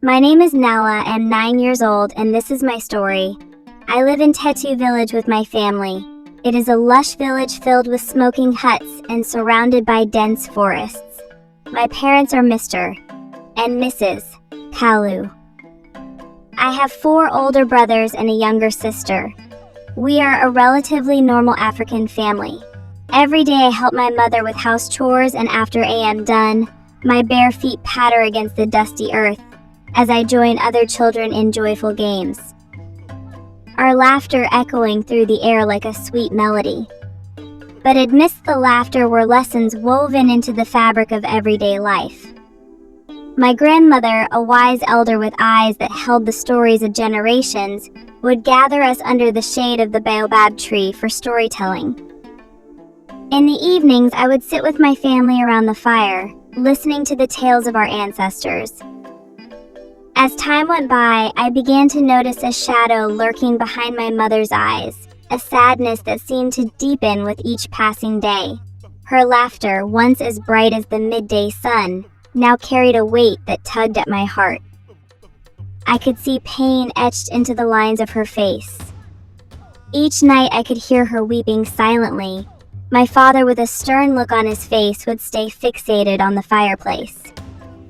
My name is Nella, I'm 9 years old, and this is my story. I live in Tetu village with my family. It is a lush village filled with smoking huts and surrounded by dense forests. My parents are Mr. and Mrs. Kalu. I have 4 older brothers and a younger sister. We are a relatively normal African family. Every day I help my mother with house chores, and after I am done, my bare feet patter against the dusty earth as I join other children in joyful games, our laughter echoing through the air like a sweet melody. But amidst the laughter were lessons woven into the fabric of everyday life. My grandmother, a wise elder with eyes that held the stories of generations, would gather us under the shade of the baobab tree for storytelling. In the evenings, I would sit with my family around the fire, listening to the tales of our ancestors. As time went by, I began to notice a shadow lurking behind my mother's eyes, a sadness that seemed to deepen with each passing day. Her laughter, once as bright as the midday sun, now carried a weight that tugged at my heart. I could see pain etched into the lines of her face. Each night I could hear her weeping silently. My father, with a stern look on his face, would stay fixated on the fireplace.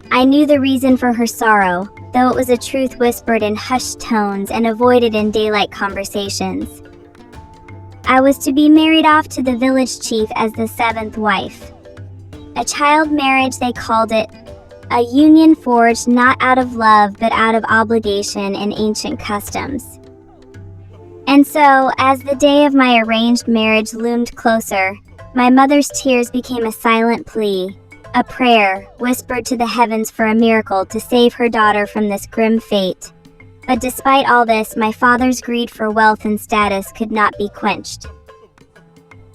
I knew the reason for her sorrow, though it was a truth whispered in hushed tones and avoided in daylight conversations. I was to be married off to the village chief as the 7th wife. A child marriage, they called it, a union forged not out of love but out of obligation and ancient customs. And so, as the day of my arranged marriage loomed closer, my mother's tears became a silent plea, a prayer whispered to the heavens for a miracle to save her daughter from this grim fate. But despite all this, my father's greed for wealth and status could not be quenched.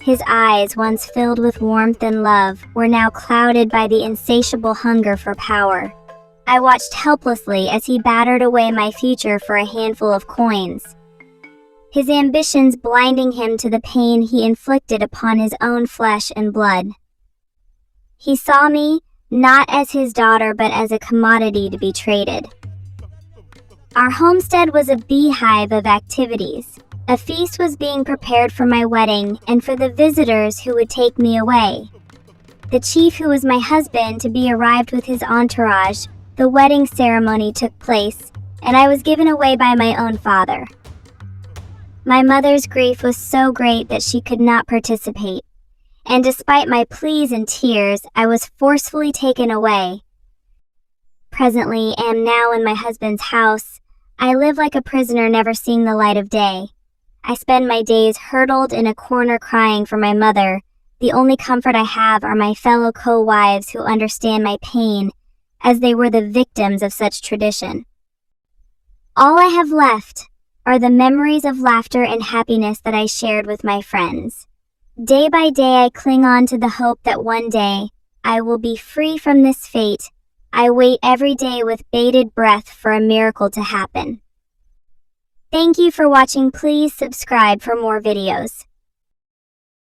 His eyes, once filled with warmth and love, were now clouded by the insatiable hunger for power. I watched helplessly as he battered away my future for a handful of coins, his ambitions blinding him to the pain he inflicted upon his own flesh and blood. He saw me, not as his daughter but as a commodity to be traded. Our homestead was a beehive of activities. A feast was being prepared for my wedding and for the visitors who would take me away. The chief, who was my husband to be, arrived with his entourage. The wedding ceremony took place, and I was given away by my own father. My mother's grief was so great that she could not participate, and despite my pleas and tears, I was forcefully taken away. Presently, am now in my husband's house. I live like a prisoner never seeing the light of day. I spend my days huddled in a corner crying for my mother. The only comfort I have are my fellow co-wives who understand my pain, as they were the victims of such tradition. All I have left are the memories of laughter and happiness that I shared with my friends. Day by day I cling on to the hope that one day I will be free from this fate. I wait every day with bated breath for a miracle to happen. Thank you for watching. Please subscribe for more videos.